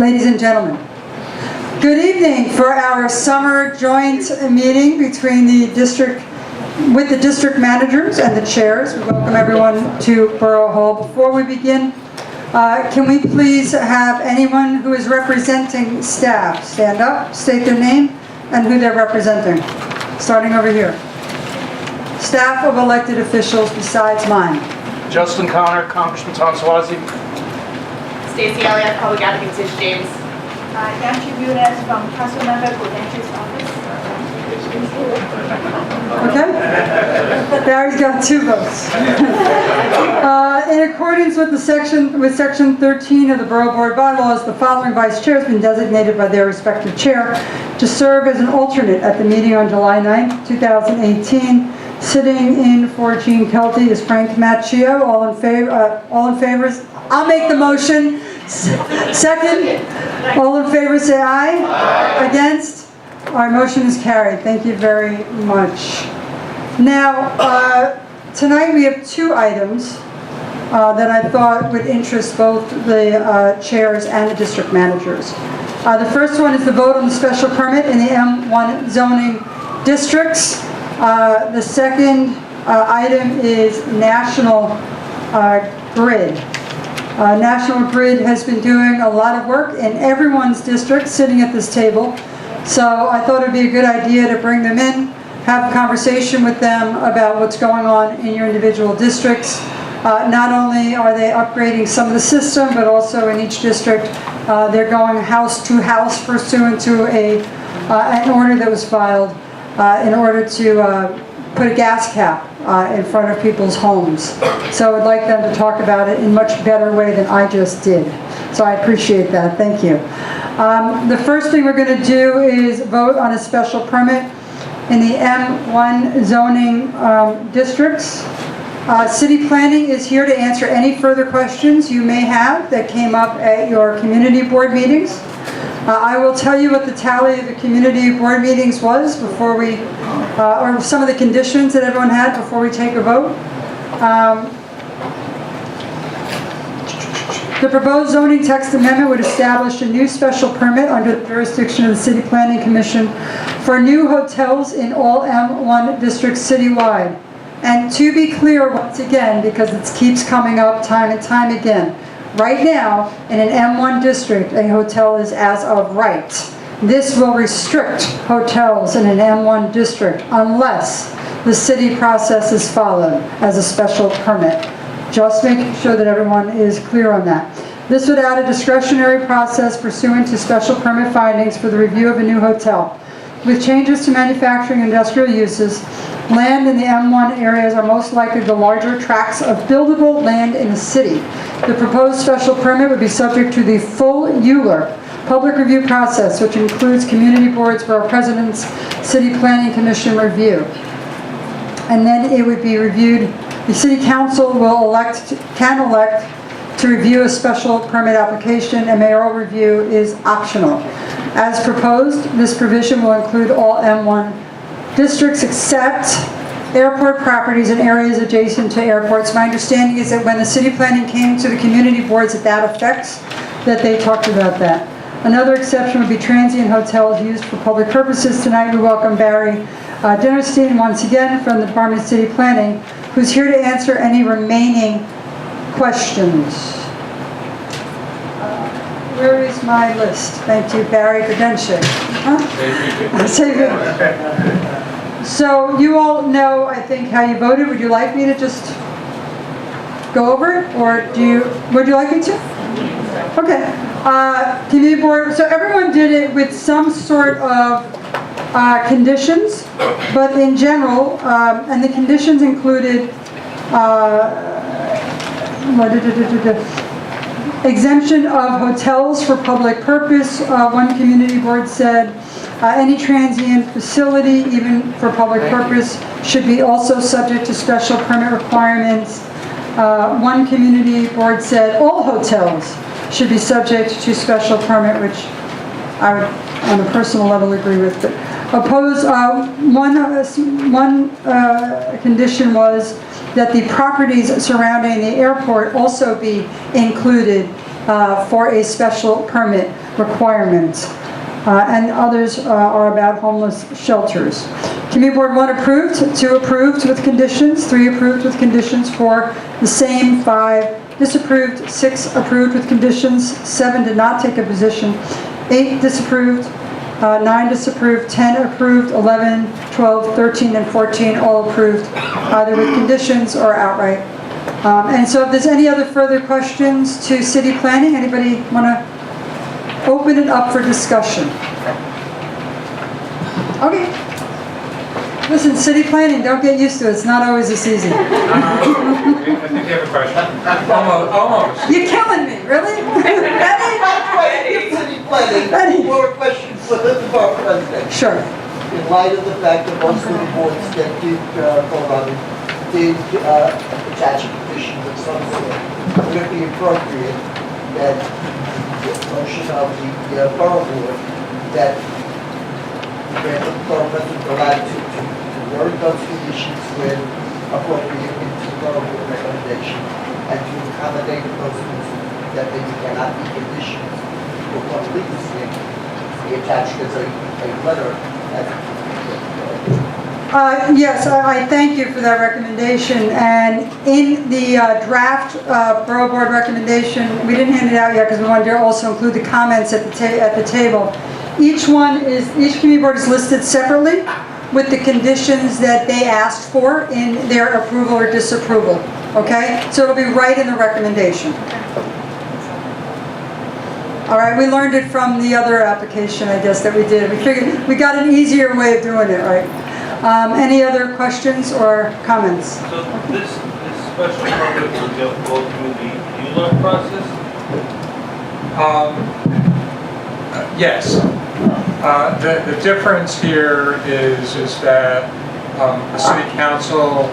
Ladies and gentlemen, good evening for our summer joint meeting between the district managers and the chairs. We welcome everyone to Borough Hall. Before we begin, can we please have anyone who is representing staff stand up, state their name, and who they're representing. Starting over here. Staff of elected officials besides mine. Justin Connor, Congressman Tom Swazi. Stacey Elliott, Public Advocate Tish James. Yamchi Bunes from Councilmember Prudential's office. Okay? Barry's got 2 votes. In accordance with section 13 of the Borough Board bylaws, the following vice chair has been designated by their respective chair to serve as an alternate at the meeting on July 9th, 2018. Sitting in for Gene Kelty is Frank Macchio. All in favor? I'll make the motion. Second. All in favor say aye. Aye. Against? Our motion is carried. Thank you very much. Now, tonight we have 2 items that I thought would interest both the chairs and the district managers. The first one is the vote on the special permit in the M1 zoning districts. The second item is National Grid. National Grid has been doing a lot of work in everyone's district sitting at this table. So I thought it would be a good idea to bring them in, have a conversation with them about what's going on in your individual districts. Not only are they upgrading some of the system, but also in each district they're going house to house pursuant to an order that was filed in order to put a gas cap in front of people's homes. So I'd like them to talk about it in a much better way than I just did. So I appreciate that. Thank you. The first thing we're going to do is vote on a special permit in the M1 zoning districts. City Planning is here to answer any further questions you may have that came up at your community board meetings. I will tell you what the tally of the community board meetings was before we, or some of the conditions that everyone had before we take a vote. The proposed zoning text amendment would establish a new special permit under the jurisdiction of the City Planning Commission for new hotels in all M1 districts citywide. And to be clear once again, because it keeps coming up time and time again, right now, in an M1 district, a hotel is as of right. This will restrict hotels in an M1 district unless the city process is followed as a special permit. Just making sure that everyone is clear on that. This would add a discretionary process pursuant to special permit findings for the review of a new hotel. With changes to manufacturing and industrial uses, land in the M1 areas are most likely the larger tracts of buildable land in the city. The proposed special permit would be subject to the full ULURP public review process, which includes community boards, borough presidents, City Planning Commission review. And then it would be reviewed. The City Council can elect to review a special permit application, and mayoral review is optional. As proposed, this provision will include all M1 districts except airport properties and areas adjacent to airports. My understanding is that when the city planning came to the community boards at that effects, that they talked about that. Another exception would be transient hotels used for public purposes. Tonight we welcome Barry Dinnerstein once again from the Department of City Planning, who's here to answer any remaining questions. Where is my list? Thank you, Barry Dinnerstein. So you all know, I think, how you voted. Would you like me to just go over it, or would you like me to? Okay. Community board, so everyone did it with some sort of conditions, but in general, and the conditions included exemption of hotels for public purpose. One community board said any transient facility, even for public purpose, should be also subject to special permit requirements. One community board said all hotels should be subject to special permit, which I would, on a personal level, agree with. But one condition was that the properties surrounding the airport also be included for a special permit requirement. And others are about homeless shelters. Community Board 1 approved, 2 approved with conditions, 3 approved with conditions for the same, 5 disapproved, 6 approved with conditions, 7 did not take a position, 8 disapproved, 9 disapproved, 10 approved, 11, 12, 13, and 14 all approved, either with conditions or outright. And so if there's any other further questions to city planning, anybody want to open it up for discussion? Okay. Listen, city planning, don't get used to it. It's not always this easy. I think you have a question. Almost. You're killing me, really? Betty? City planning, Betty. more questions for the borough president. Sure. In light of the fact that most of the boards that did vote on it did attach a petition of some sort, would it be appropriate that the motion of the borough board that grant the borough president the latitude to work those conditions when appropriate into the borough board recommendation and to accommodate those that they cannot be conditions for one legal standing, be attached as a letter. Yes, I thank you for that recommendation. And in the draft Borough Board recommendation, we didn't hand it out yet because we wanted to also include the comments at the table. Each community board is listed separately with the conditions that they asked for in their approval or disapproval. Okay? So it'll be right in the recommendation. All right, we learned it from the other application, I guess, that we did. We figured we got an easier way of doing it, right? Any other questions or comments? So this special permit will go through the ULURP process? Yes. The difference here is that the city council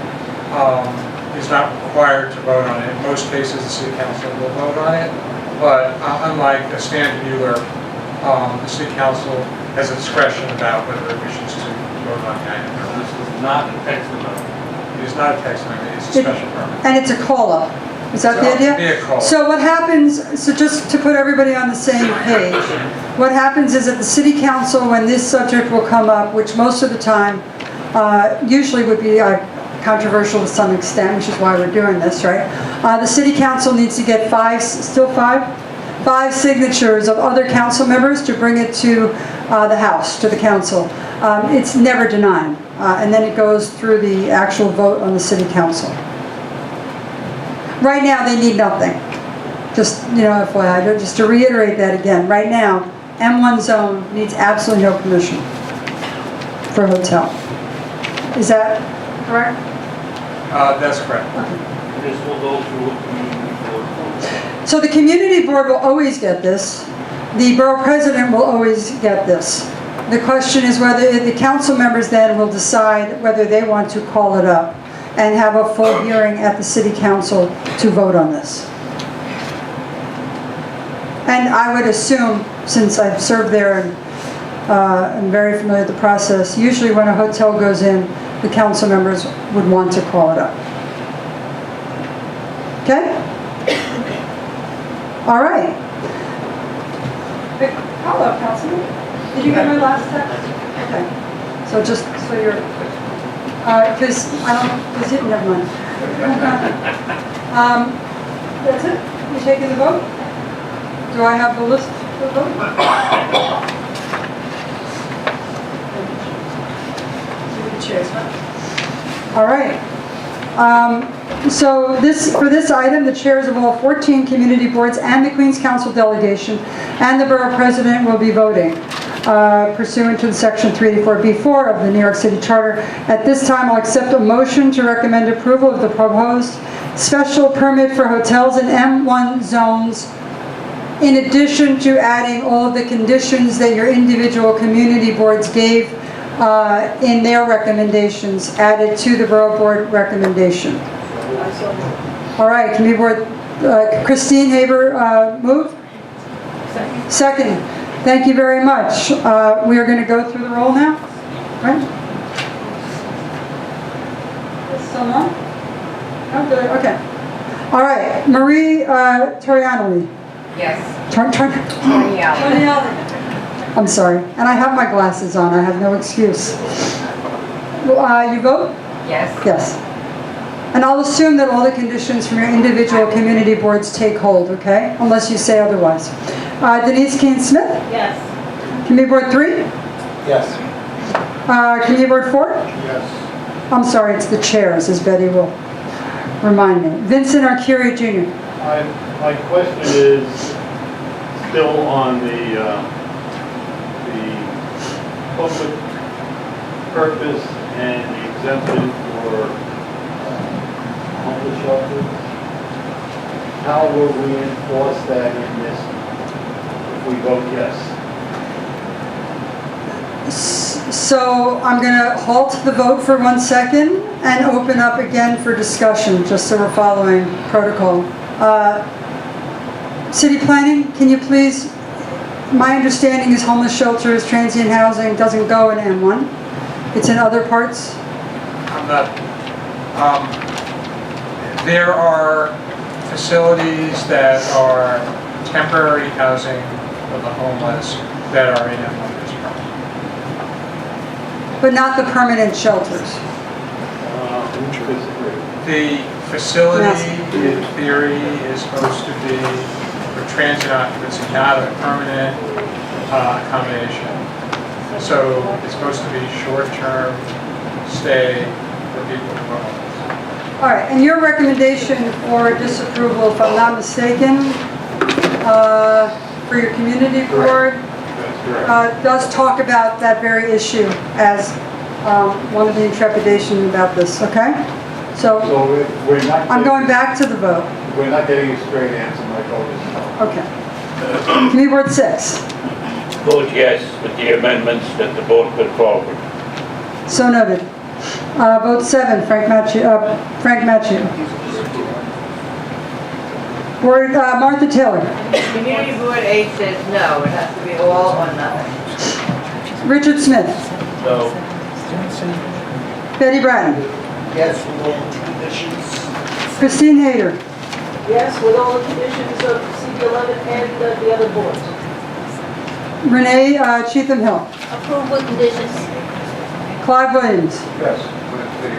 is not required to vote on it. In most cases, the city council will vote on it, but unlike a standard ULURP, the city council has a discretion about whether it wishes to vote on the item. This is not a text amendment. It is not a text amendment, it's a special permit. And it's a call-up. Is that the idea? Be a call. So what happens, so just to put everybody on the same page, what happens is that the city council, when this subject will come up, which most of the time usually would be controversial to some extent, which is why we're doing this, right? The city council needs to get five signatures of other council members to bring it to the House, to the council. It's never denied. And then it goes through the actual vote on the city council. Right now, they need nothing. Just, FYI, just to reiterate that again. Right now, M1 zone needs absolutely no permission for a hotel. Is that correct? That's correct. This will go through a community board. So the community board will always get this. The borough president will always get this. The question is whether the council members then will decide whether they want to call it up and have a full hearing at the city council to vote on this. And I would assume, since I've served there and I'm very familiar with the process, usually when a hotel goes in, the council members would want to call it up. Okay? All right. Hello, Councilman. Did you get my last text? Okay. So just so you're, because never mind. That's it? You taking the vote? Do I have the list for the vote? All right. So for this item, the chairs of all 14 community boards and the Queens Council delegation and the borough president will be voting pursuant to the section 384B4 of the New York City Charter. At this time, I'll accept a motion to recommend approval of the proposed special permit for hotels in M1 zones, in addition to adding all of the conditions that your individual community boards gave in their recommendations, added to the borough board recommendation. All right, committee board, Christine Haber moved? Second. Thank you very much. We are going to go through the roll now, right? Someone? No, good, okay. All right, Marie Torianelli. Yes. Torianelli. I'm sorry, and I have my glasses on. I have no excuse. You vote? Yes. Yes. And I'll assume that all the conditions from your individual community boards take hold, okay? Unless you say otherwise. Denise Keane-Smith? Yes. Committee Board 3? Yes. Committee Board 4? Yes. I'm sorry, it's the chairs, as Betty will remind me. Vincent Arcuri Jr. My question is still on the public purpose and the exemption for homeless shelters. How will we enforce that in this, if we vote yes? So I'm going to halt the vote for 1 second and open up again for discussion, just so we're following protocol. City Planning, can you please, my understanding is homeless shelters, transient housing doesn't go in M1. It's in other parts. I'm not, there are facilities that are temporary housing for the homeless that are in M1 district. But not the permanent shelters. The facility, in theory, is supposed to be for transient occupancy, not a permanent accommodation. So it's supposed to be short-term stay for people who are homeless. All right, and your recommendation for disapproval, if I'm not mistaken, for your community board, does talk about that very issue as one of the trepidations about this, okay? So we're not. I'm going back to the vote. We're not getting a straight answer, my vote is no. Okay. Committee Board 6. Vote yes with the amendments that the board put forward. So noted. Vote 7, Frank Macchio. Board, Martha Taylor. Community Board 8 says no, it has to be all or nothing. Richard Smith. No. Betty Bratton. Yes, with all the conditions. Christine Hayter. Yes, with all the conditions of CB11 and the other boards. Renee Cheatham Hill. Approved with conditions. Clive Williams. Yes, with the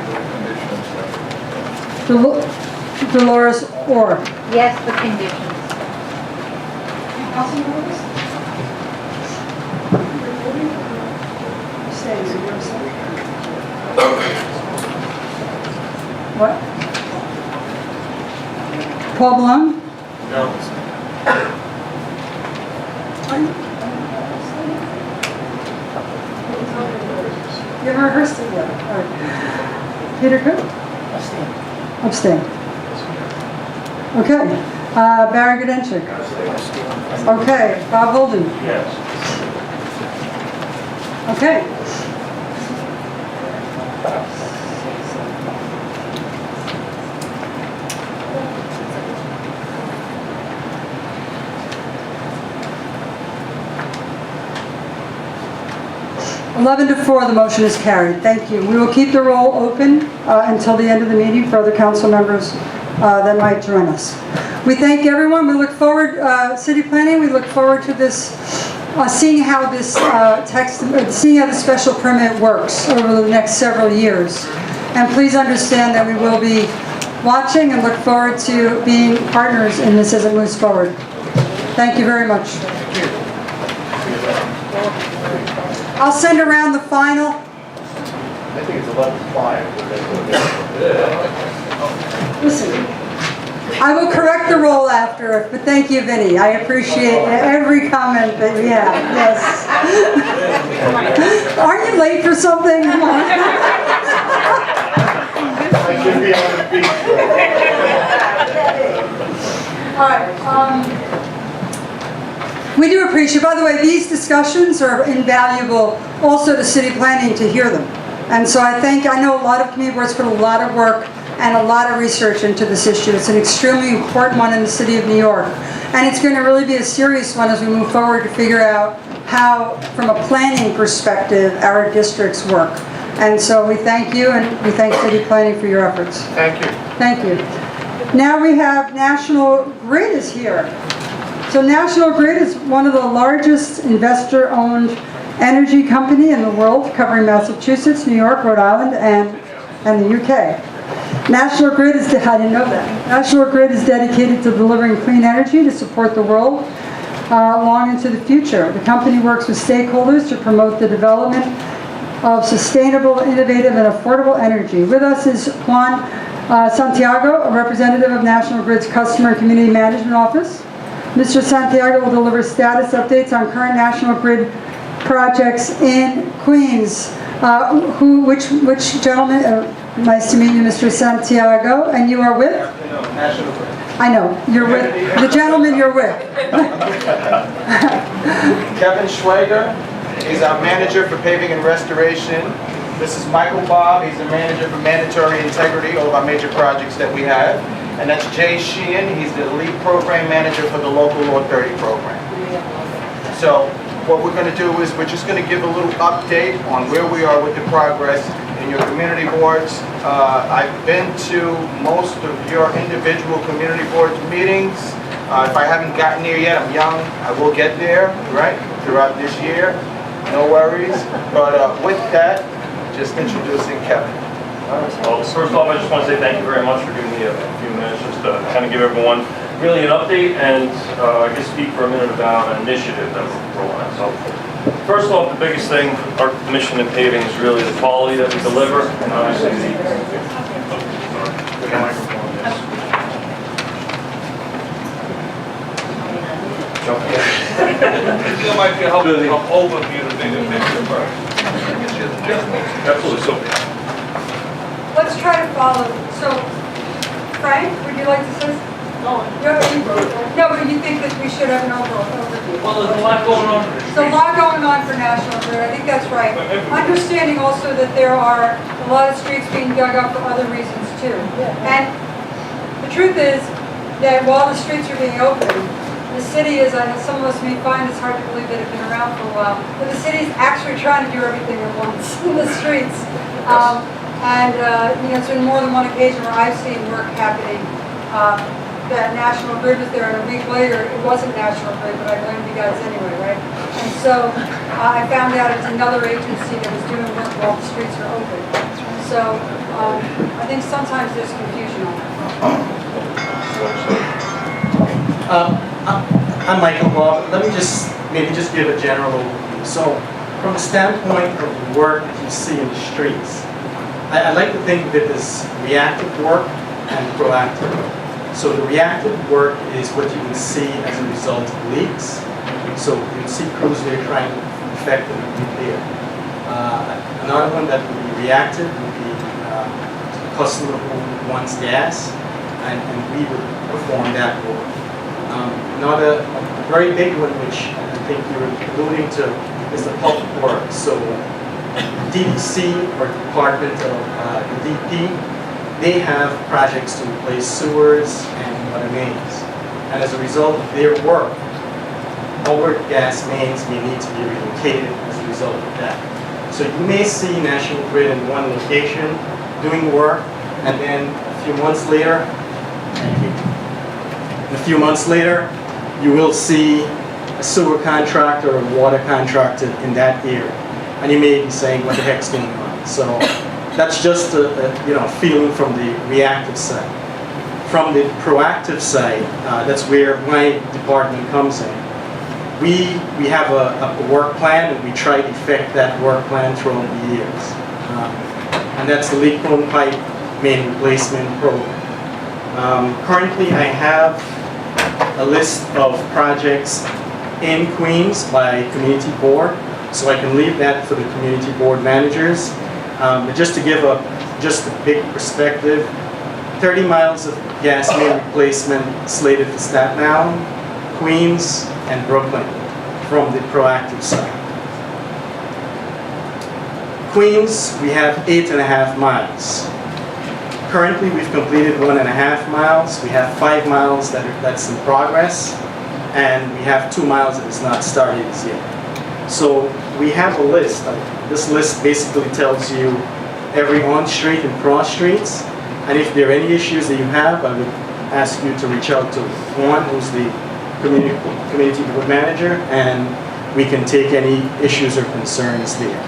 conditions. Dolores Orr. Yes, with conditions. What? Paul Malone? No. You ever rehearsed together? All right. Peter Cook? Abstain. Okay. Barry Godenchik? Okay. Bob Holden? Yes. Okay. Eleven to 4, the motion is carried. Thank you. We will keep the roll open until the end of the meeting for other council members that might join us. We thank everyone. We look forward, City Planning, we look forward to this, seeing how this seeing how the special permit works over the next several years. And please understand that we will be watching and look forward to being partners in this as it moves forward. Thank you very much. I'll send around the final. I think it's 11-5. Listen, I will correct the roll after, but thank you, Vinnie. I appreciate every comment that we have, yes. Aren't you late for something? Come on. I should be on the beach. All right, we do appreciate, by the way, these discussions are invaluable also to city planning to hear them. And so I know a lot of community boards put a lot of work and a lot of research into this issue. It's an extremely important one in the city of New York. And it's going to really be a serious one as we move forward to figure out how, from a planning perspective, our districts work. And so we thank you, and we thank city planning for your efforts. Thank you. Thank you. Now we have National Grid is here. So National Grid is one of the largest investor-owned energy company in the world, covering Massachusetts, New York, Rhode Island, and the UK. National Grid is, I didn't know that. National Grid is dedicated to delivering clean energy to support the world long into the future. The company works with stakeholders to promote the development of sustainable, innovative, and affordable energy. With us is Juan Santiago, a representative of National Grid's Customer and Community Management Office. Mr. Santiago will deliver status updates on current National Grid projects in Queens. Which gentleman? Nice to meet you, Mr. Santiago. And you are with? National Grid. I know. You're with the gentleman you're with. Kevin Schwager, he's our manager for paving and restoration. This is Michael Bob, he's the manager for mandatory integrity, all of our major projects that we have. And that's Jay Sheehan, he's the lead program manager for the local Law 30 program. So what we're going to do is we're just going to give a little update on where we are with the progress in your community boards. I've been to most of your individual community boards meetings. If I haven't gotten there yet, I'm young, I will get there, right, throughout this year. No worries. But with that, just introducing Kevin. Well, first off, I just want to say thank you very much for giving me a few minutes just to kind of give everyone really an update and I guess speak for a minute about an initiative that we're rolling out. So, first off, the biggest thing, our mission in paving is really the quality that we deliver, and obviously the microphone is. There might be a helpful overview of things that makes it work. Absolutely. So, Let's try to follow. So, Frank, would you like to say? No, but you think that we should have an overall overview? well, there's a lot going on. There's a lot going on for National Grid. I think that's right. Understanding also that there are a lot of streets being dug up for other reasons too. And the truth is that while the streets are being opened, the city is, I know some of us may find it's hard to believe that it's been around for a while, but the city is actually trying to do everything at once in the streets. It's been more than one occasion where I've seen work happening that National Grid was there, and a week later, it wasn't National Grid, but I blamed you guys anyway, right? And so I found out it's another agency that was doing work while the streets are open. So I think sometimes there's confusion on that. I'm Michael Bob. Let me maybe just give a general overview. So from the standpoint of the work that you see in the streets, I like to think of it as reactive work and proactive work. So the reactive work is what you can see as a result of leaks. So you can see crews there trying to effectively repair. Another one that would be reactive would be a customer who wants gas, and we would perform that work. Another very big one, which I think you're alluding to, is the public works. So DDC, or Department of the DP, they have projects to replace sewers and water mains. And as a result of their work, over gas mains may need to be relocated as a result of that. So you may see National Grid in one location doing work, and then a few months later, you will see a sewer contractor or a water contractor in that area. And you may be saying, what the heck's going on? So that's just a feeling from the reactive side. From the proactive side, that's where my department comes in. We have a work plan, and we try to effect that work plan throughout the years. And that's the leak-prone pipe main replacement program. Currently, I have a list of projects in Queens by community board, so I can leave that for the community board managers. But just to give just a big perspective, 30 miles of gas main replacement slated for Staten Island, Queens, and Brooklyn from the proactive side. Queens, we have 8.5 miles. Currently, we've completed 1.5 miles. We have 5 miles that's in progress, and we have 2 miles that is not started as yet. So we have a list. This list basically tells you every on-street and cross-streets, and if there are any issues that you have, I would ask you to reach out to Juan, who's the community board manager, and we can take any issues or concerns there.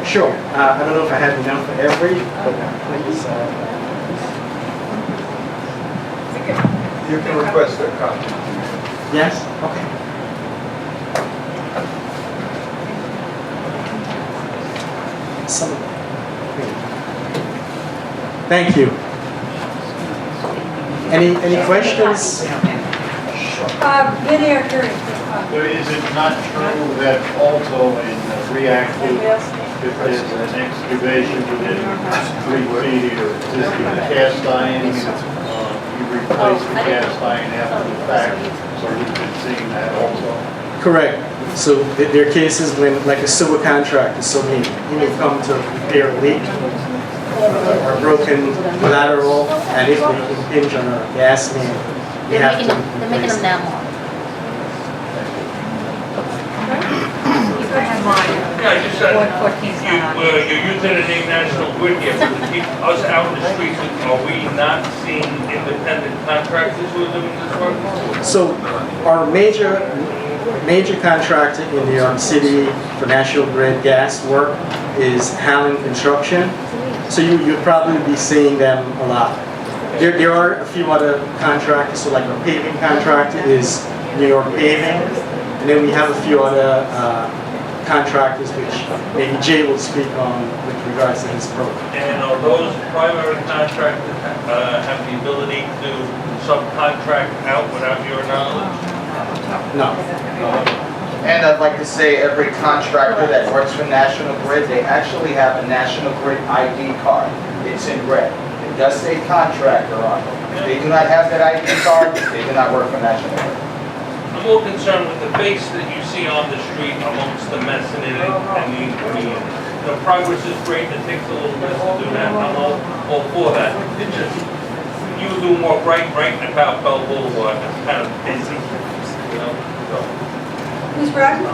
Sure. I don't know if I have enough for every, but please. You can request a copy. Yes? Okay. Thank you. Any questions? Vinny or Curry? So is it not true that also in reactive, if there's an excavation within 3 feet of your existing cast iron, you replace the cast iron after the fact, so we've been seeing that also? Correct. So there are cases when, like a sewer contractor, so he may come to repair a leak or broken lateral, and if they impinge on a gas main, you have to. They're making them now more. Yeah, I just said, you're using the name National Grid here, but to keep us out in the streets, are we not seeing independent contractors who are doing this work? So our major contractor in New York City for National Grid gas work is Hallen Construction. So you'd probably be seeing them a lot. There are a few other contractors, so like a paving contractor is New York Paving, and then we have a few other contractors which maybe Jay will speak on with regards to his program. And are those primary contractors have the ability to subcontract out without your knowledge? No. And I'd like to say every contractor that works for National Grid, they actually have a National Grid ID card. It's in red. It does say contractor on it. If they do not have that ID card, they do not work for National Grid. I'm more concerned with the face that you see on the street amongst the mess and the progress is great, it takes a little bit to do that, I'm all for that. It just, you do more right about Bell Boulevard, it's kind of busy, you know, so. Ms. Bratton?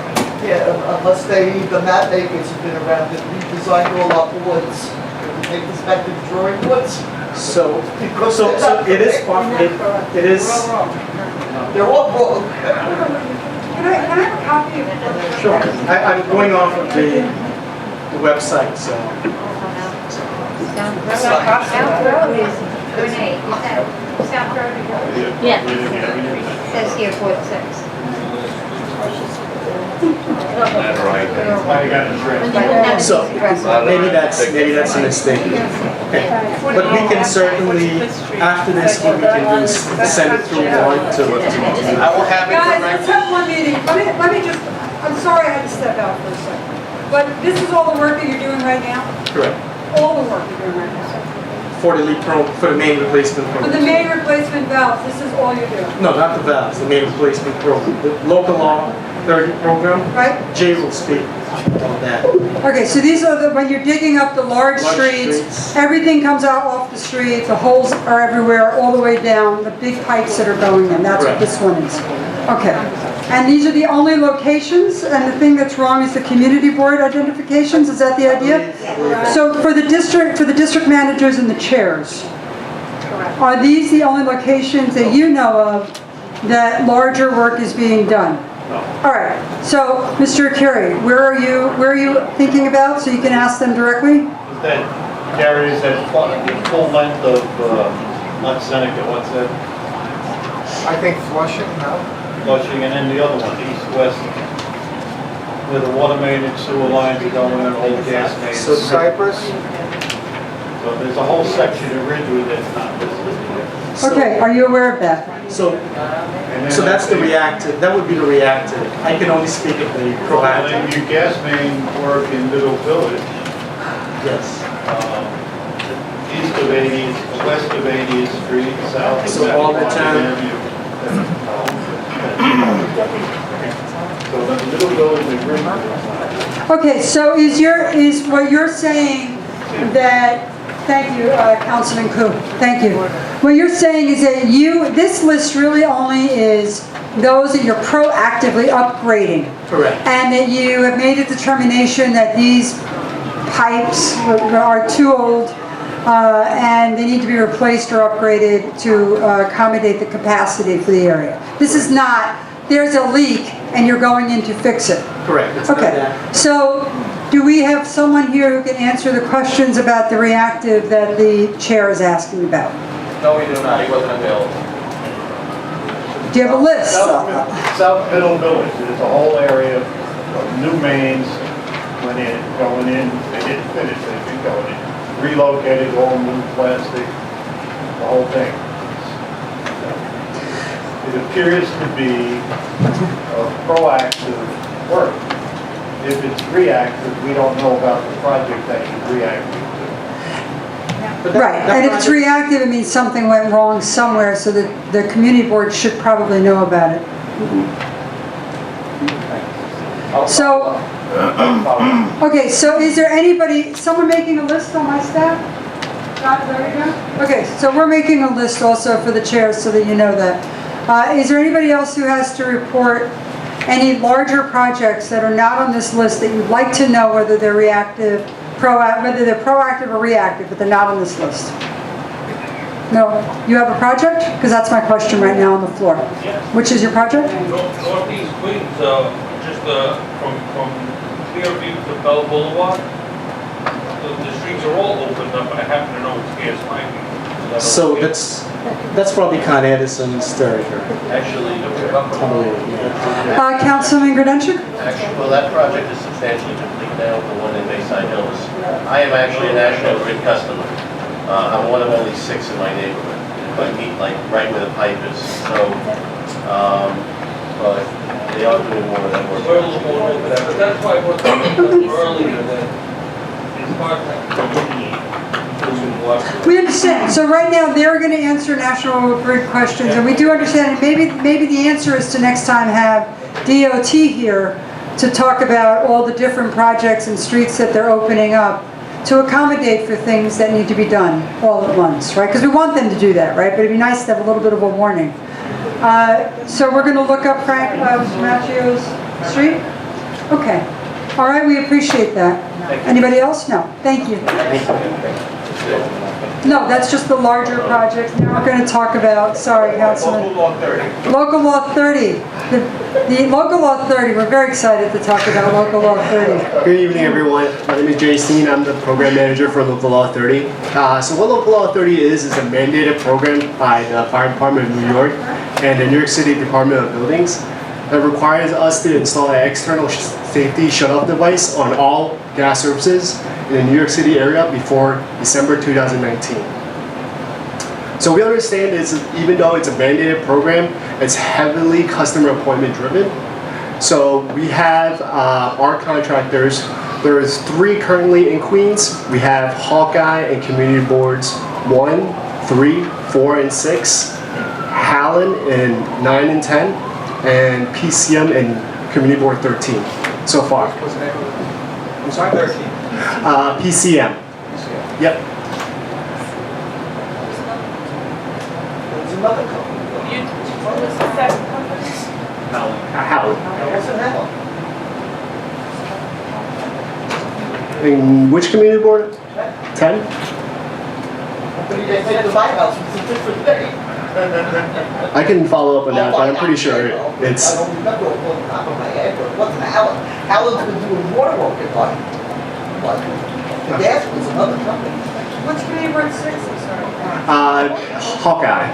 Yeah, unless the map makers have been around and redesigned all our boards, take this back to the drawing boards. So it is it is. They're all wrong. Can I have a copy of it? Sure. I'm going off of the website, so. South Road is, Renee, is that South Road? Yeah. It says here 46. So maybe that's a mistake. Okay. But we can certainly, after this, what we can do is send it through Warren to. I will have it Guys, direct. let's have one meeting. Let me just, I'm sorry I had to step out for a second. But this is all the work that you're doing right now? Correct. All the work you're doing right now? For the main replacement For program. the main replacement valves, this is all you're doing? No, not the valves, the main replacement program. The local law 30 program. Right. Jay will speak on that. Okay, so these are the, when you're digging up the large streets, everything comes out off the street, the holes are everywhere, all the way down, the big pipes that are going in, that's what this one is. Okay, and these are the only locations, and the thing that's wrong is the community board identifications, is that the idea? So for the district managers and the chairs, are these the only locations that you know of that larger work is being done? All right, so Mr. Carey, where are you thinking about, so you can ask them directly? That carries that full length of, not Seneca, what's that? I think Flushing, no? Flushing, and then the other one, east-west, where the water main and sewer lines are going in, old gas mains. So Cypress? So there's a whole section of Ridgewood that's not listed. Okay, are you aware of that? So that's the reactive, that would be the reactive. I can only speak of the proactive. Your gas main work in Middle Village, Yes. east of 80th, west of 80th Street, south of So all the time. So the Middle Village agreement. Okay, so is what you're saying that, thank you, Councilman Koo, thank you. What you're saying is that this list really only is those that you're proactively upgrading. Correct. And that you have made a determination that these pipes are too old and they need to be replaced or upgraded to accommodate the capacity for the area. This is not, there's a leak and you're going in to fix it. Correct. It's not Okay, that. so do we have someone here who can answer the questions about the reactive that the chair is asking about? No, we do not. He wasn't available. Do you have a list? South Middle Village, there's a whole area of new mains going in, they didn't finish, they've been going in, relocated, all new plastic, the whole thing. It appears to be a proactive work. If it's reactive, we don't know about the project that you're reacting to. Right, and if it's reactive, it means something went wrong somewhere, so that the community board should probably know about it. So, okay, so is there anybody, someone making a list on my staff? There we go. Okay, so we're making a list also for the chairs so that you know that. Is there anybody else who has to report any larger projects that are not on this list that you'd like to know whether they're reactive, whether they're proactive or reactive, but they're not on this list? No? You have a project? Because that's my question right now on the floor. Which is your project? Northeast Queens, just from Clearview to Bell Boulevard. The streets are all opened up, and I happen to know it's gas piping. So that's probably Con Edison's territory. Actually, Councilman Grodenchik? well, that project is substantially complete now, the one in Bayside Hills. I am actually a National Grid customer. I'm one of only 6 in my neighborhood. I meet like right where the pipe is. So, but they are doing more of that work. We're a little more over that, but that's why I was talking earlier that it's hard to communicate. We understand. So right now, they're going to answer National Grid questions, and we do understand. Maybe the answer is to next time have DOT here to talk about all the different projects and streets that they're opening up to accommodate for things that need to be done all at once, right? Because we want them to do that, right? But it'd be nice to have a little bit of a warning. So we're going to look up Frank Maggio's street? Okay. All right, we appreciate that. Anybody else? No. Thank you. No, that's just the larger projects. Now we're going to talk about, sorry, Councilman. Local Law 30. Local Law 30. The Local Law 30, we're very excited to talk about Local Law 30. Good evening, everyone. My name is Jason. I'm the program manager for Local Law 30. So what Local Law 30 is a mandated program by the Fire Department of New York and the New York City Department of Buildings that requires us to install an external safety shut-off device on all gas services in the New York City area before December 2019. So we understand even though it's a mandated program, it's heavily customer appointment driven. So we have our contractors. There's 3 currently in Queens. We have Hawkeye and Community Boards 1, 3, 4, and 6, Hallen in 9 and 10, and PCM and Community Board 13 so far. What's the name of it? I'm sorry, 13. PCM. Yep. There's another company. What's the second company? Hallen. What's in that one? In which community board? 10? But you guys said the White House was a different thing. I can follow up on that, but I'm pretty sure it's. I don't remember off the top of my head, but it wasn't Allen. Allen's been doing water work at like, the gas was another company. What's community board 6, I'm sorry? Hawkeye.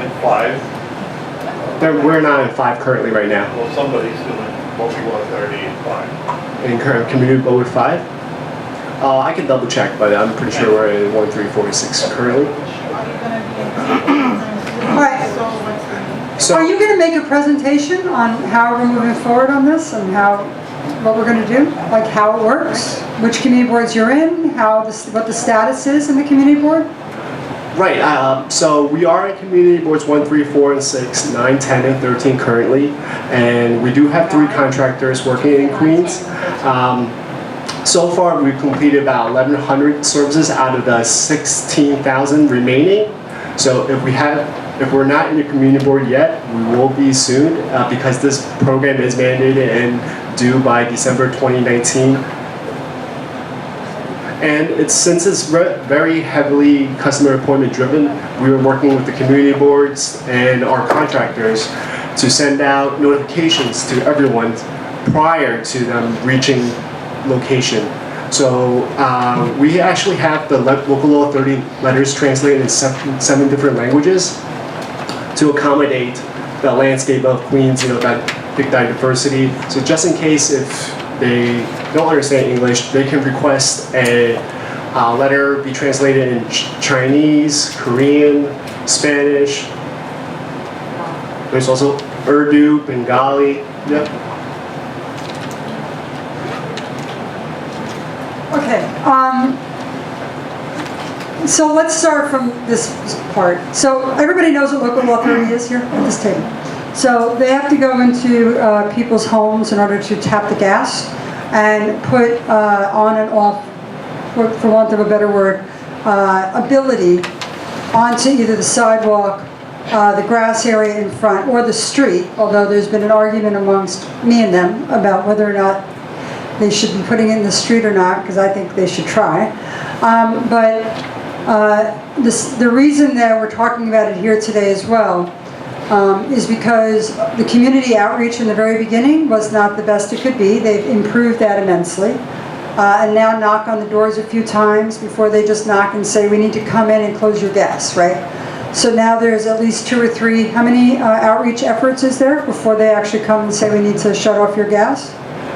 In 5, We're not in 5 currently right now. well, somebody's doing Local Law 30 in 5. In current community board 5. I can double check, but I'm pretty sure we're in 1, 3, 4, 6 currently. All right. So, Are you going to make a presentation on how we're moving forward on this and what we're going to do? Like how it works, which community boards you're in, what the status is in the community board? right, so we are in community boards 1, 3, 4, and 6, 9, 10, and 13 currently, and we do have 3 contractors working in Queens. So far, we've completed about 1,100 services out of the 16,000 remaining. So if we're not in the community board yet, we will be soon because this program is mandated and due by December 2019. And since it's very heavily customer appointment driven, we were working with the community boards and our contractors to send out notifications to everyone prior to them reaching location. So we actually have the local law 30 letters translated in 7 different languages to accommodate the landscape of Queens, that big diversity. So just in case if they don't understand English, they can request a letter be translated in Chinese, Korean, Spanish. There's also Urdu, Bengali. Yep. Okay. So let's start from this part. So everybody knows what local law 30 is here at this table. So they have to go into people's homes in order to tap the gas and put on and off, for want of a better word, ability onto either the sidewalk, the grass area in front, or the street, although there's been an argument amongst me and them about whether or not they should be putting it in the street or not, because I think they should try. The reason that we're talking about it here today as well is because the community outreach in the very beginning was not the best it could be. They've improved that immensely. And now knock on the doors a few times before they just knock and say, we need to come in and close your gas, right? So now there's at least 2 or 3, how many outreach efforts is there before they actually come and say we need to shut off your gas?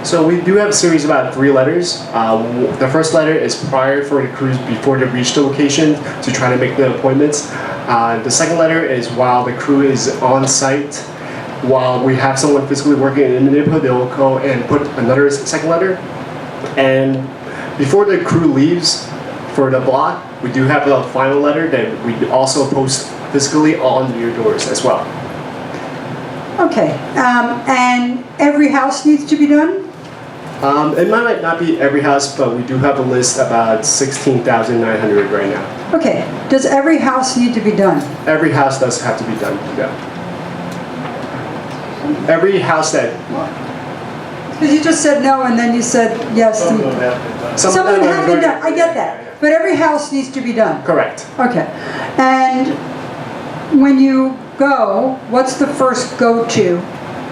So we do have a series of about 3 letters. The first letter is prior for the crews before they reach the location to try to make the appointments. The second letter is while the crew is on site. While we have someone physically working in the neighborhood, they'll go and put another second letter. And before the crew leaves for the block, we do have a final letter that we also post physically on your doors as well. Okay, and every house needs to be done? It might not be every house, but we do have a list about 16,900 right now. Okay, does every house need to be done? Every house does have to be done, yeah. Every house that... Because you just said no and then you said yes. Some of them have been done. Some of them have been done, I get that. But every house needs to be done? Correct. Okay, and when you go, what's the first go-to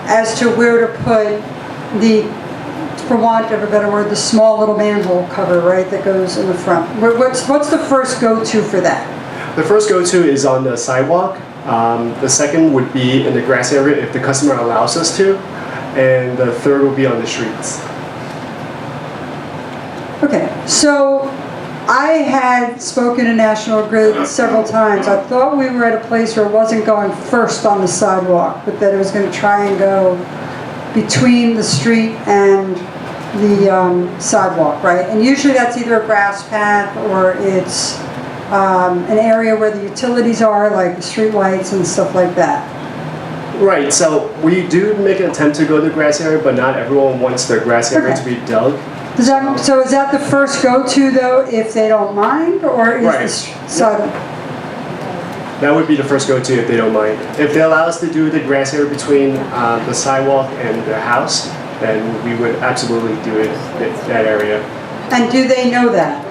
as to where to put the, for want of a better word, the small little manhole cover, right, that goes in the front? What's the first go-to for that? The first go-to is on the sidewalk. The second would be in the grass area if the customer allows us to. And the third will be on the streets. Okay, so I had spoken to National Grid several times. I thought we were at a place where it wasn't going first on the sidewalk, but that it was going to try and go between the street and the sidewalk, right? And usually that's either a grass path or it's an area where the utilities are, like the street lights and stuff like that. Right, so we do make an attempt to go to the grass area, but not everyone wants their grass area to be dug. So is that the first go-to though, if they don't mind, or is the sidewalk? That would be the first go-to if they don't mind. If they allow us to do the grass area between the sidewalk and the house, then we would absolutely do it in that area. And do they know that?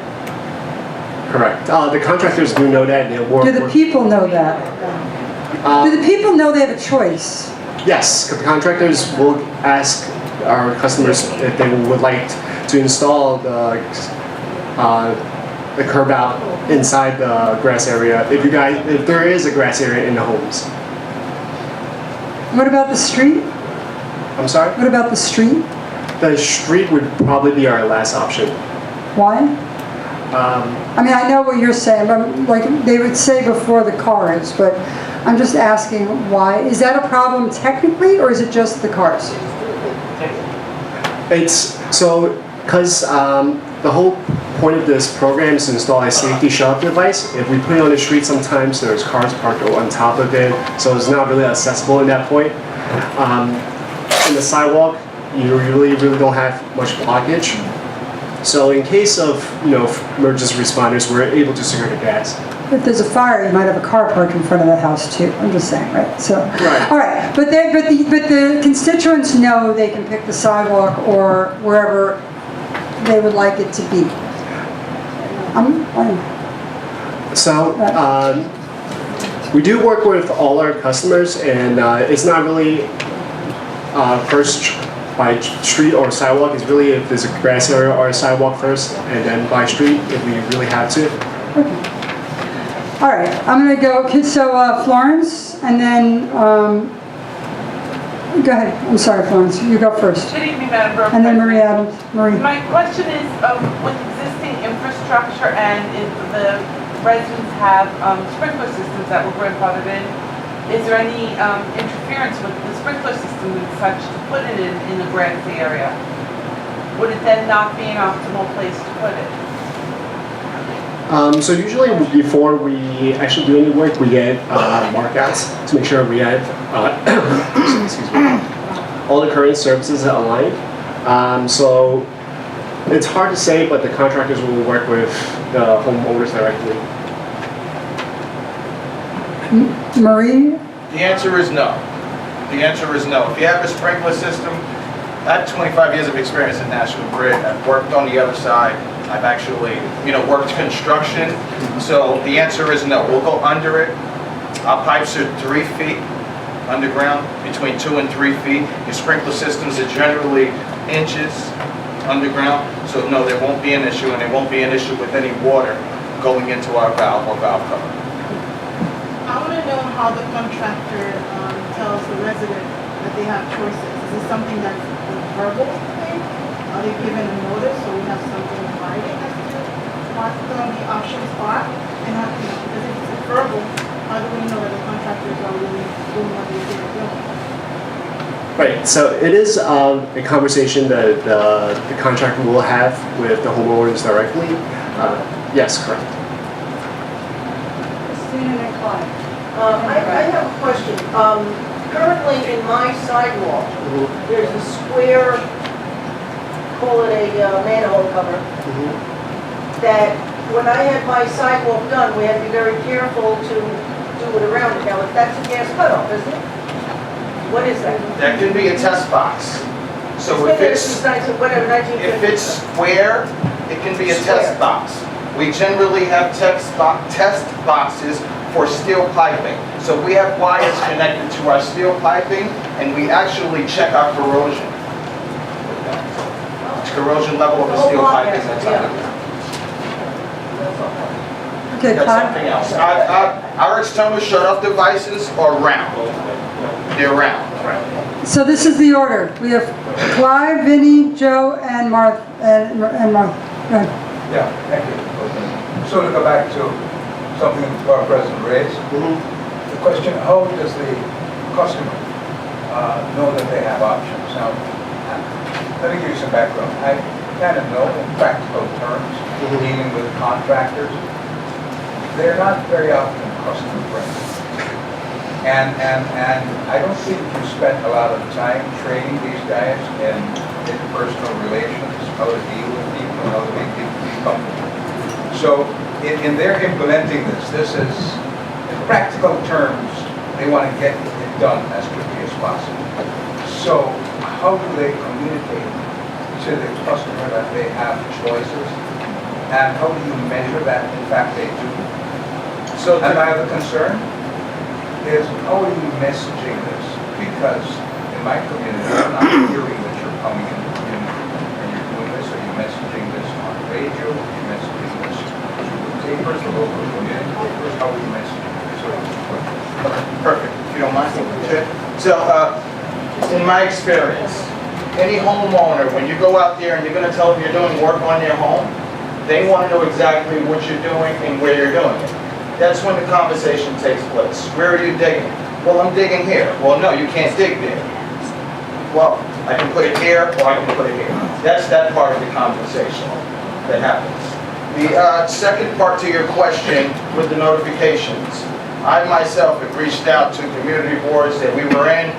Correct. The contractors do know that. They'll work. Do the people know that? Do the people know they have a choice? Yes, the contractors will ask our customers if they would like to install the curb out inside the grass area. If there is a grass area in the homes. What about the street? I'm sorry? What about the street? The street would probably be our last option. Why? I mean, I know what you're saying, but like they would say before the cars, but I'm just asking why. Is that a problem technically, or is it just the cars? It's so because the whole point of this program is to install a safety shut-off device. If we put it on the street, sometimes there's cars parked on top of it, so it's not really accessible at that point. In the sidewalk, you really don't have much blockage. So in case of emergency responders, we're able to secure the gas. If there's a fire, you might have a car parked in front of that house too. I'm just saying, right? So, Right. all right. But the constituents know they can pick the sidewalk or wherever they would like it to be. So we do work with all our customers, and it's not really first by street or sidewalk. It's really if there's a grass area or a sidewalk first, and then by street if we really have to. Okay. All right, I'm going to go, okay, so Florence, and then, go ahead. I'm sorry, Florence, you go first. Good evening, Madam Borough And then Marie President. Adams. Marie. My question is, with existing infrastructure and if the residents have sprinkler systems that were grandfathered in, is there any interference with the sprinkler system and such to put it in the grassy area? Would it then not be an optimal place to put it? So usually before we actually do any work, we get markouts to make sure we have excuse me, all the current services aligned. So it's hard to say, but the contractors will work with the homeowners directly. Marie? The answer is no. The answer is no. If you have a sprinkler system, I have 25 years of experience in National Grid. I've worked on the other side. I've actually, worked construction. So the answer is no. We'll go under it. Our pipes are 3 feet underground, between 2 and 3 feet. Your sprinkler systems are generally inches underground. So no, there won't be an issue, and there won't be an issue with any water going into our valve or valve cover. I want to know how the contractor tells the resident that they have choices. Is this something that's a verbal thing? Are they given a notice so we have something in writing as to what the options are? And because if it's verbal, how do we know that the contractors are really doing what they say they're doing? Right, so it is a conversation that the contractor will have with the homeowners directly. Yes, correct. I have a question. Currently in my sidewalk, there's a square, call it a manhole cover, that when I had my sidewalk done, we had to be very careful to do it around it. Now, if that's a gas cutoff, isn't it? What is that? That could be a test box. So if it's square, it can be a test box. We generally have test boxes for steel piping. So we have wires connected to our steel piping, and we actually check our corrosion with that. It's corrosion level of the steel piping that's underground. Okay, That's something else. Our external shut-off devices are round. They're round. So this is the order. We have Clive, Vinnie, Joe, and Martha. And Martha. Go ahead. Yeah, thank you. So to go back to something our President raised, the question, how does the customer know that they have options? Now, let me give you some background. I kind of know in practical terms, dealing with contractors, they're not very often customer friendly. And I don't think you spent a lot of time training these guys in interpersonal relations, how to deal with people, how to make people feel comfortable. So in their implementing this is, in practical terms, they want to get it done as quickly as possible. So how do they communicate to the customer that they have choices? And how do you measure that in fact they do? So and my other concern is how are you messaging this? Because in my community, I'm not hearing that you're coming in the community and you're doing this. Are you messaging this on radio? Are you messaging this through the papers, the local community papers? How are you messaging this? Perfect, if you don't mind. So, in my experience, any homeowner, when you go out there and you're going to tell them you're doing work on their home, They want to know exactly what you're doing and where you're doing it. That's when the conversation takes place. Where are you digging? Well, I'm digging here. Well, no, you can't dig there. Well, I can put it here, or I can put it here. That's that part of the conversation that happens. The second part to your question with the notifications. I myself have reached out to community boards that we were in.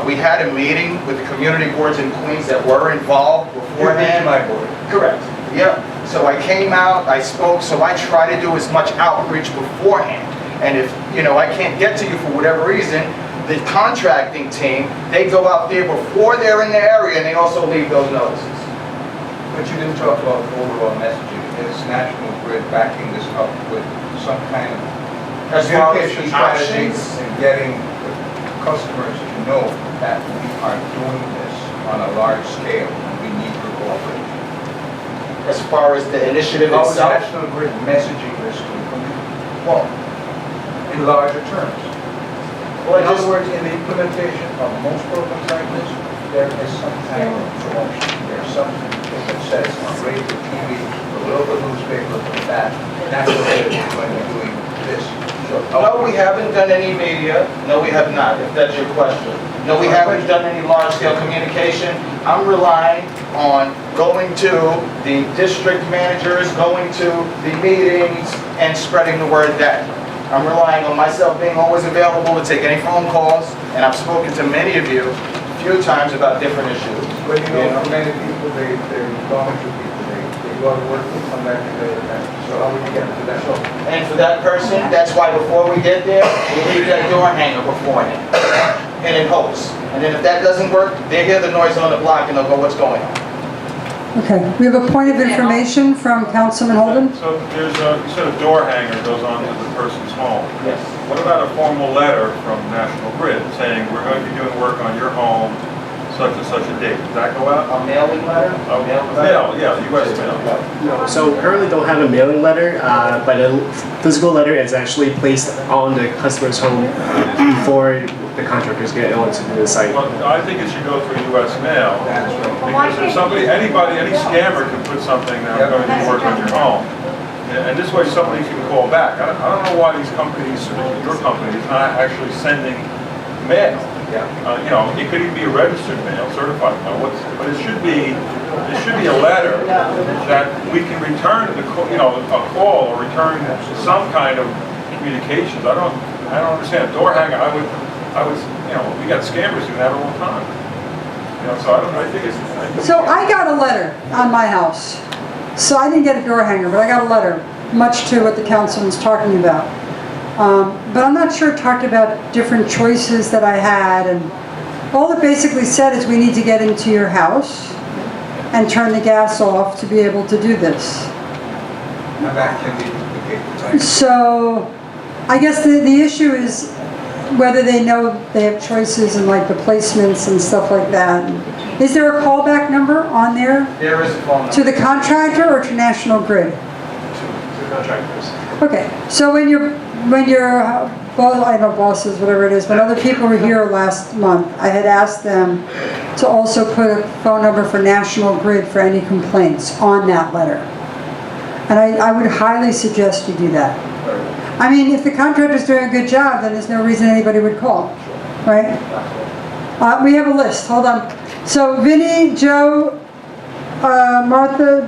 We had a meeting with the community boards in Queens that were involved beforehand. My board. Correct. Yep. So I came out, I spoke, so I try to do as much outreach beforehand. And if, I can't get to you for whatever reason, the contracting team, they go out there before they're in the area and they also leave those notices. But you didn't talk about overall messaging. Is National Grid backing this up with some kind of As far as communication the strategy options, and getting the customers to know that we are doing this on a large scale and we need your cooperation? as far as the initiative How is itself, National Grid messaging this to the community? well, In larger terms. well, In I just, other words, in the implementation of most programs like this, there is some kind of promotion. There's something that says on radio, TV, the local newspaper, that National Grid is going to be doing this. So, no, we haven't done any media. No, we have not, if that's your question. No, we haven't done any large-scale communication. I'm relying on going to the district managers, going to the meetings, and spreading the word that. I'm relying on myself being always available to take any phone calls, and I've spoken to many of you a few times about different issues. But for many people, they're volunteer people, they go to work, they come back and they so how would you get to that? So, And for that person, that's why before we get there, we leave that door hanger beforehand, and in hopes. And then if that doesn't work, they hear the noise on the block and they'll go, what's going on? Okay, we have a point of information from Councilman Holden. So there's you said a door hanger goes onto the person's home. Yes. What about a formal letter from National Grid saying, we're going to be doing work on your home such and such a date? Does that go out? A mailing letter? Oh, mail, yeah, US mail. No, so currently don't have a mailing letter, but a physical letter is actually placed on the customer's home before the contractors get onto the site. Well, I think it should go through US mail. Because if somebody, any scammer can put something that I'm going to do work on your home. And this way somebody can call back. I don't know why these companies, your company, is not actually sending mail. It could even be a registered mail, certified mail, but it should be a letter that we can return a call or return some kind of communications. I don't understand. Door hanger, I would, we got scammers doing that all the time. So I think it's. So I got a letter on my house. So I didn't get a door hanger, but I got a letter, much to what the councilman's talking about. But I'm not sure it talked about different choices that I had, and all it basically said is we need to get into your house and turn the gas off to be able to do this. and that can be duplicated. So I guess the issue is whether they know they have choices and like the placements and stuff like that. Is there a callback number on there There is a phone number. to the contractor or to National Grid? To contractors. Okay, so when your boss, I know bosses, whatever it is, when other people were here last month, I had asked them to also put a phone number for National Grid for any complaints on that letter. And I would highly suggest you do that. I mean, if the contractor's doing a good job, then there's no reason anybody would call, right? We have a list, hold on. So Vinny, Joe, Martha,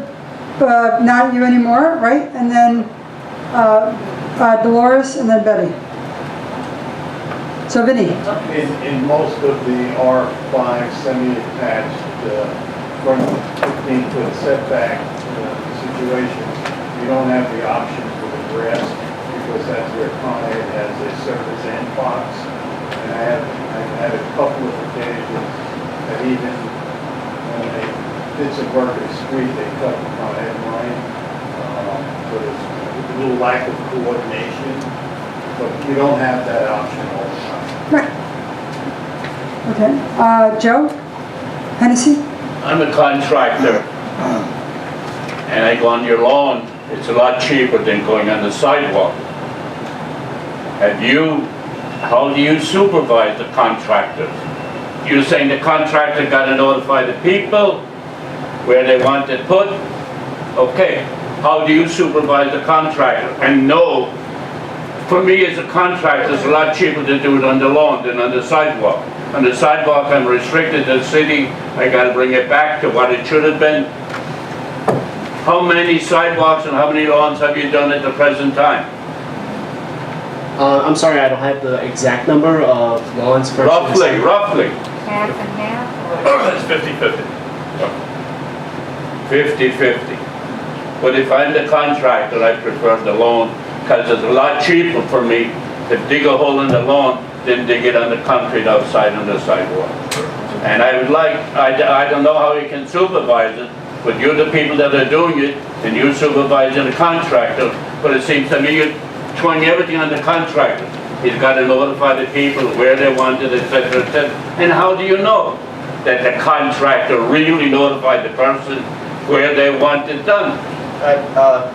not you anymore, right? And then Dolores, and then Betty. So Vinny. In most of the R5 semi-attached front 15-foot setback situations, you don't have the option for the grass because that's where Con Ed has a service end box. And I've had a couple of occasions that even when they did some work at the street, they cut the Con Ed line. So there's a little lack of coordination, but you don't have that option all the time. Right. Okay. Joe? Hennessy? I'm a contractor, and I go on your lawn. It's a lot cheaper than going on the sidewalk. How do you supervise the contractors? You're saying the contractor got to notify the people where they want it put? Okay, how do you supervise the contractor? And no, for me as a contractor, it's a lot cheaper to do it on the lawn than on the sidewalk. On the sidewalk, I'm restricted to the city, I gotta bring it back to what it should have been. How many sidewalks and how many lawns have you done at the present time? I'm sorry, I don't have the exact number of lawns versus... Roughly. Half and half? It's 50/50. 50-50. But if I'm the contractor, I prefer the lawn, because it's a lot cheaper for me to dig a hole in the lawn than dig it on the concrete outside on the sidewalk. And I would like, I don't know how you can supervise it, but you're the people that are doing it, and you're supervising the contractor, but it seems to me you're throwing everything on the contractor. He's got to notify the people where they want it, etc., etc. And how do you know that the contractor really notified the person where they want it done?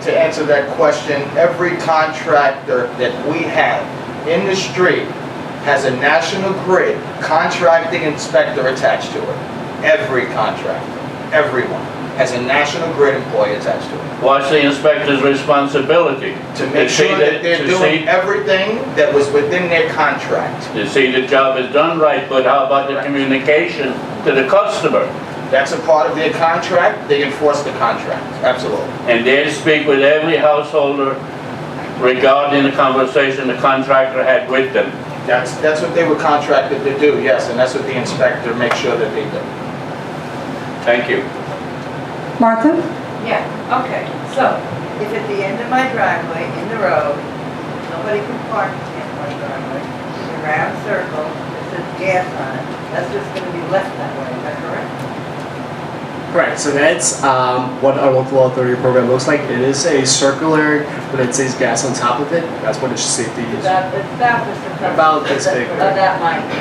To answer that question, every contractor that we have in the street has a National Grid contracting inspector attached to it. Every contractor, everyone, has a National Grid employee attached to it. What's the inspector's responsibility? To make sure that they're doing everything that was within their contract. To see the job is done right, but how about the communication to the customer? That's a part of their contract, they enforce the contract, absolutely. And they speak with every householder regarding the conversation the contractor had with them. That's what they were contracted to do, yes, and that's what the inspector makes sure that they do. Thank you. Martha? Yeah, okay, so, if at the end of my driveway, in the road, nobody can park at the end of my driveway, there's a round circle, that says gas on it, that's just gonna be left that way, is that correct? Correct, so that's what our local authority program looks like. It is a circular, but it says gas on top of it. That's what its safety is. It's about this. About this big. That might be,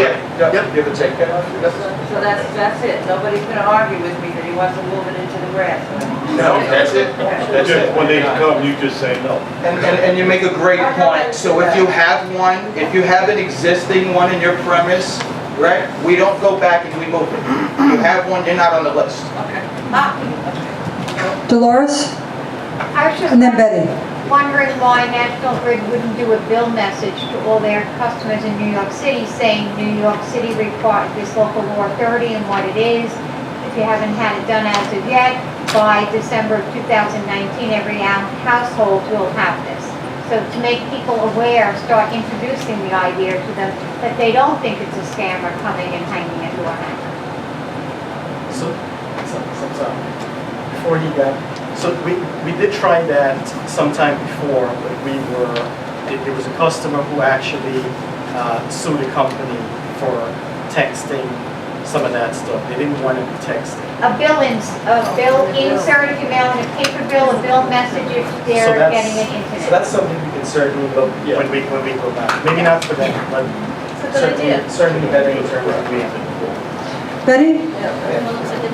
yeah. Yep, give or take. So that's it, nobody's gonna argue with me that he wants to move it into the grass. No, that's it. That's it. When they come, you just say no. And you make a great point. So if you have one, if you have an existing one in your premise, right, we don't go back and we move it. You have one, you're not on the list. Dolores? I was just And then Betty. wondering why National Grid wouldn't do a bill message to all their customers in New York City saying New York City required this local law 30 and what it is. If you haven't had it done as of yet, by December of 2019, every household will have this. So to make people aware, start introducing the idea to them that they don't think it's a scammer coming and hanging a door hanger. So, before he got, so we did try that sometime before, but it was a customer who actually sued the company for texting some of that stuff. They didn't want to be texting. A bill insert, if you mail in a paper bill, a bill message if they're getting an internet. So that's something we can certainly look when we go back. Maybe not for them, but certainly better in terms of we have it before. Betty?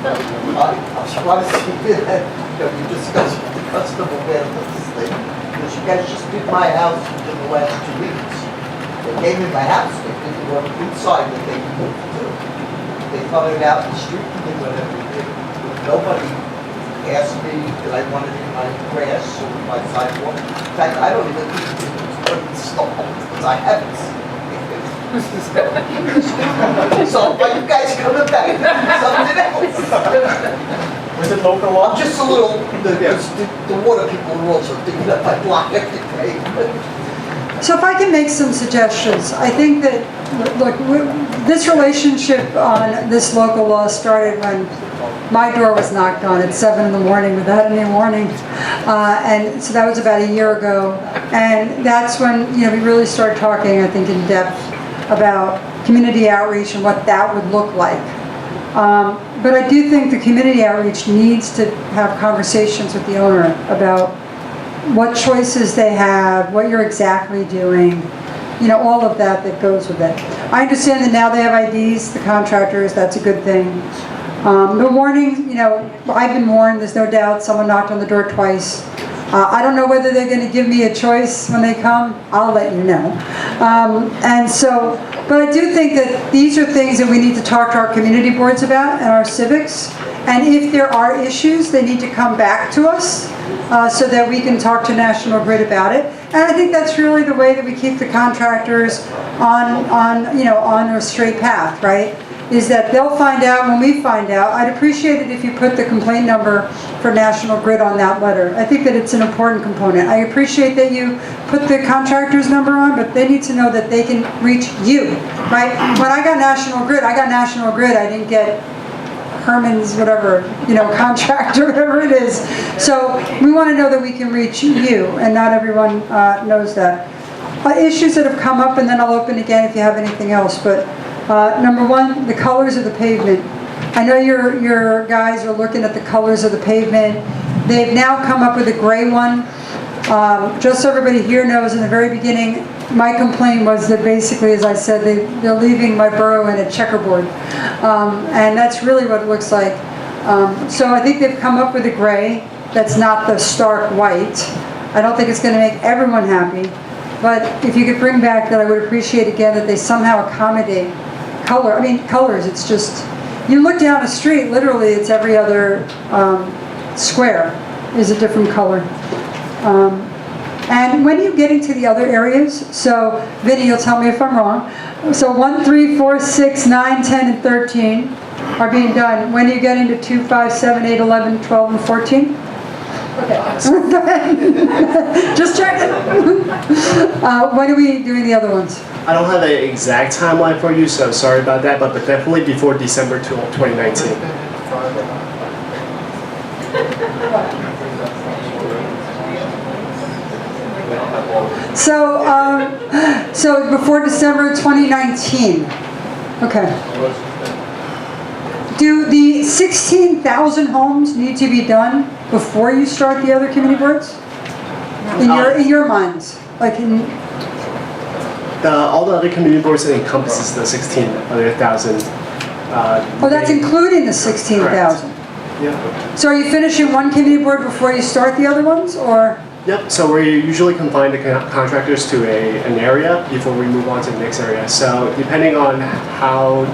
I just want to see that, you discussed with the customer about this thing, because you guys just did my house within the last 2 weeks. They came in my house, they did the work inside that they needed to do. They found it out in the street and did whatever they did. Nobody asked me that I wanted it in my grass or my sidewalk. In fact, I don't even think it was installed, because I haven't seen it. So, are you guys coming back to something else? Was it local law? Just a little, the water people are also thinking that I block every day. So if I can make some suggestions, I think that, look, this relationship on this local law started when my door was knocked on at 7 in the morning without any warning. And so that was about a year ago. And that's when, we really started talking, I think, in depth about community outreach and what that would look like. But I do think the community outreach needs to have conversations with the owner about what choices they have, what you're exactly doing, all of that goes with it. I understand that now they have IDs, the contractors, that's a good thing. The warning, I've been warned, there's no doubt, someone knocked on the door twice. I don't know whether they're going to give me a choice when they come. I'll let you know. But I do think that these are things that we need to talk to our community boards about and our civics And if there are issues, they need to come back to us so that we can talk to National Grid about it. And I think that's really the way that we keep the contractors on a straight path, right? Is that they'll find out when we find out. I'd appreciate it if you put the complaint number for National Grid on that letter. I think that it's an important component. I appreciate that you put the contractor's number on, but they need to know that they can reach you, right? When I got National Grid, I didn't get Herman's whatever, contractor, whatever it is. So we want to know that we can reach you, and not everyone knows that. Issues that have come up, and then I'll open again if you have anything else, but number one, the colors of the pavement. I know your guys are looking at the colors of the pavement. They've now come up with a gray one. Just so everybody here knows, in the very beginning, my complaint was that basically, as I said, they're leaving my borough in a checkerboard. And that's really what it looks like. So I think they've come up with a gray that's not the stark white. I don't think it's going to make everyone happy. But if you could bring back that, I would appreciate again that they somehow accommodate colors. It's just, you look down a street, literally it's every other square is a different color. And when you get into the other areas, so Vinny, you'll tell me if I'm wrong. So 1, 3, 4, 6, 9, 10, and 13 are being done. When you get into 2, 5, 7, 8, 11, 12, and 14? Okay. Just checking. When are we doing the other ones? I don't have an exact timeline for you, so sorry about that, but definitely before December 2019. So before December 2019. Okay. Do the 16,000 homes need to be done before you start the other community boards? In your minds, like in. All the other community boards encompasses the 16,000. Oh, that's including the 16,000. Yeah. So are you finishing one community board before you start the other ones, or? Yep, so we usually confine the contractors to an area before we move on to the next area. So depending on how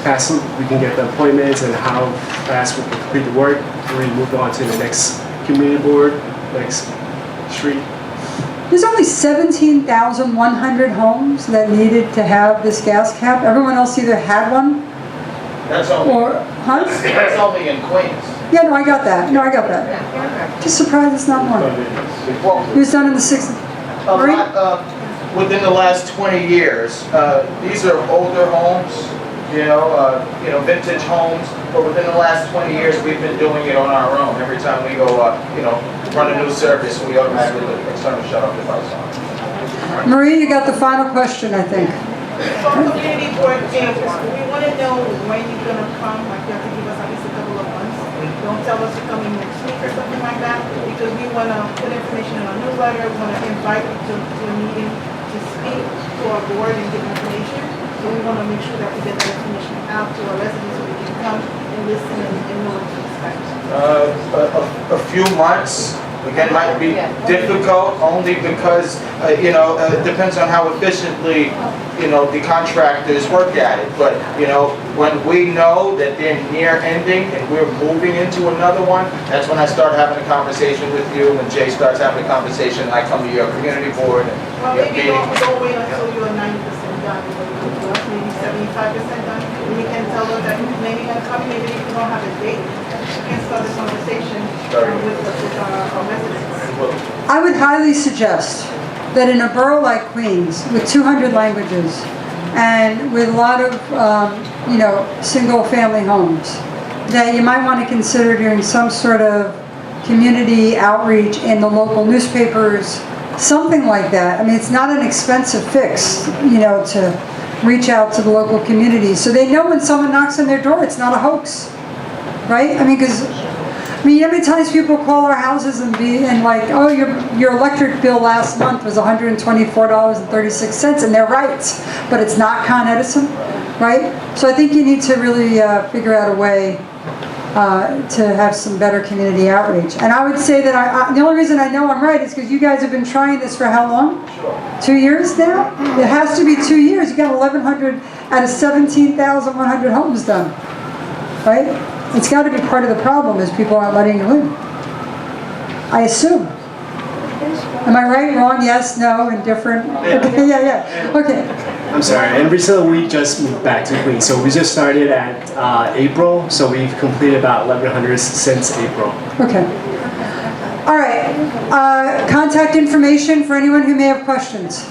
fast we can get the appointments and how fast we can complete the work, we move on to the next community board, next street. There's only 17,100 homes that needed to have this gas cap. Everyone else either had one That's only, or, huh? that's only in Queens. Yeah, no, I got that. Just surprised it's not more. It was done in the 60s. Within the last 20 years, these are older homes, vintage homes, but within the last 20 years, we've been doing it on our own. Every time we go, run a new service, we automatically turn and shut off the lights on. Marie, you got the final question, I think. For community board changes, we want to know when you're going to come, like you have to give us at least a couple of months. Don't tell us you're coming next week or something like that, because we want to put information in our newsletter, we want to invite you to a meeting to speak to our board and give information. So we want to make sure that we get that information out to our residents so we can come and listen and know what to expect. A few months, again, might be difficult only because, it depends on how efficiently, the contractors work at it. But, when we know that they're near ending and we're moving into another one, that's when I start having a conversation with you. When Jay starts having a conversation, I come to your community board and well, your maybe meeting. don't wait until you're 90% done. Maybe 75% done. We can tell them that maybe you're coming, maybe if you don't have a date, we can start the conversation with our residents. I would highly suggest that in a borough like Queens, with 200 languages, and with a lot of, single-family homes, that you might want to consider doing some sort of community outreach in the local newspapers, something like that. I mean, it's not an expensive fix, to reach out to the local community, so they know when someone knocks on their door, it's not a hoax, right? I mean, because how many times people call our houses and like, oh, your electric bill last month was $124.36, and they're right, but it's not Con Edison, right? So I think you need to really figure out a way to have some better community outreach. And I would say that the only reason I know I'm right is because you guys have been trying this for how long? Sure. 2 years now? It has to be 2 years. You got 1,100 out of 17,100 homes done, right? It's got to be part of the problem is people aren't letting you in. I assume. Am I right, wrong, yes, no, indifferent? Okay, yeah, okay. I'm sorry, and recently we just moved back to Queens, so we just started at April, so we've completed about 1,100 since April. Okay. All right. Contact information for anyone who may have questions.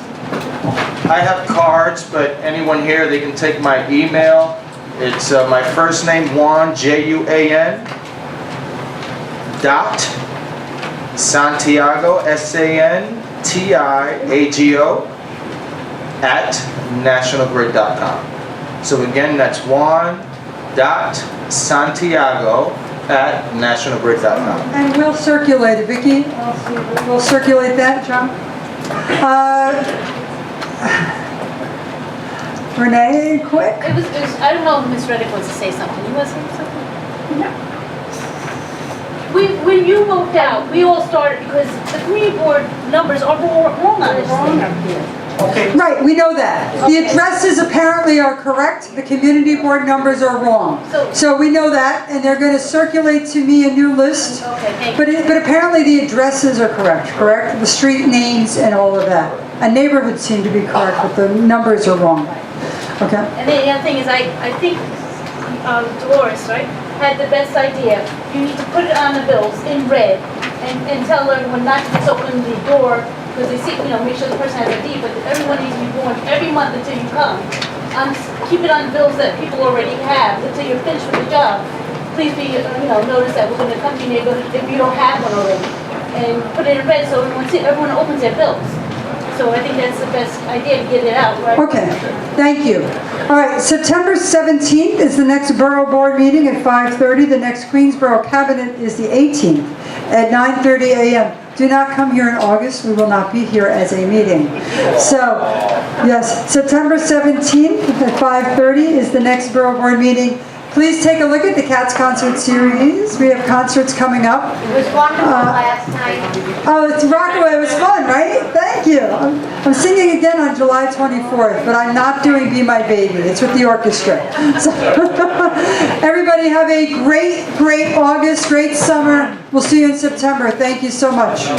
I have cards, but anyone here, they can take my email. It's my first name, Juan, Juan, dot Santiago, Santiago, at nationalgrid.com. So again, that's Juan, dot Santiago, at nationalgrid.com. And we'll circulate it. Vicki, we'll circulate that, John. Renee, quick. It was, I don't know if Ms. Reddick wants to say something. You want to say something? No. When you moved out, we all started, because the community board numbers are wrong on this thing. Okay. Right, we know that. The addresses apparently are correct. The community board numbers are wrong. So we know that, and they're going to circulate to me a new list. Okay, but apparently the addresses are correct? The street names and all of that. A neighborhood seemed to be correct, but the numbers are wrong. Okay. And then the other thing is, I think Dolores, right, had the best idea. You need to put it on the bills in red and tell everyone not to just open the door because they see, make sure the person has a deed, but everyone needs to be warned every month until you come. Keep it on the bills that people already have until you're finished with the job. Please be, notice that we're going to come to your neighborhood if you don't have one already. And put it in red so everyone opens their bills. So I think that's the best idea to get it out, right? Okay, thank you. All right, September 17th is the next Borough Board meeting at 5:30. The next Queensborough Cabinet is the 18th at 9:30 a.m. Do not come here in August. We will not be here as a meeting. So, yes, September 17th at 5:30 is the next Borough Board meeting. Please take a look at the Cats concert series. We have concerts coming up. It was wonderful last night. Oh, it's Rockaway. It was fun, right? Thank you. I'm singing again on July 24th, but I'm not doing Be My Baby. It's with the orchestra. So, everybody have a great August, great summer. We'll see you in September. Thank you so much.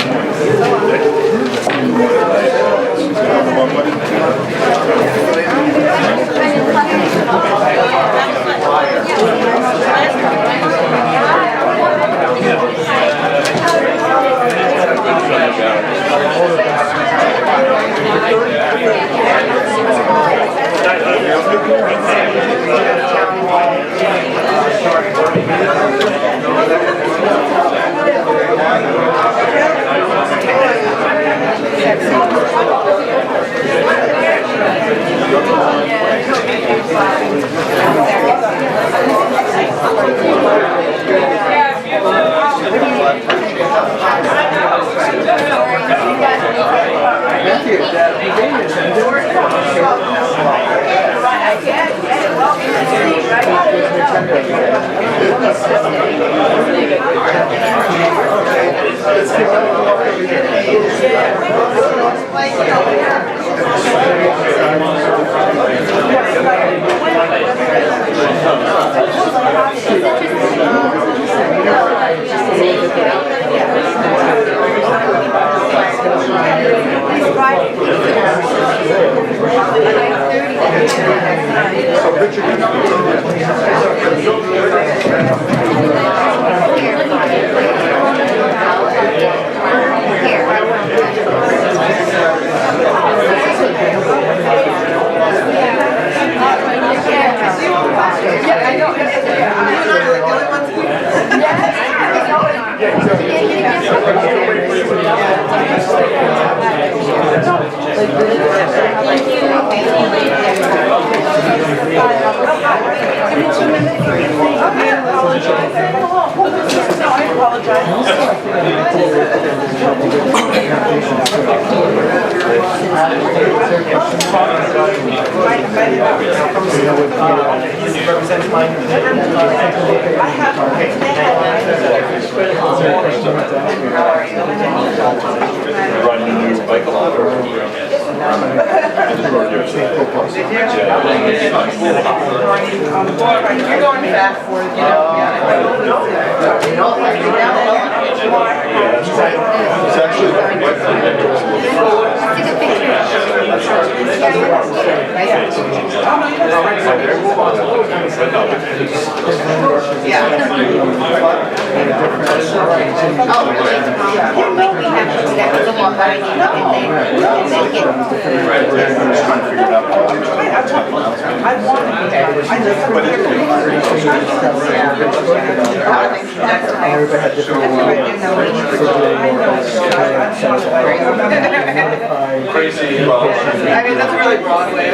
Run the new bike a lot. You're going fast for it, Crazy. I mean, that's really Broadway.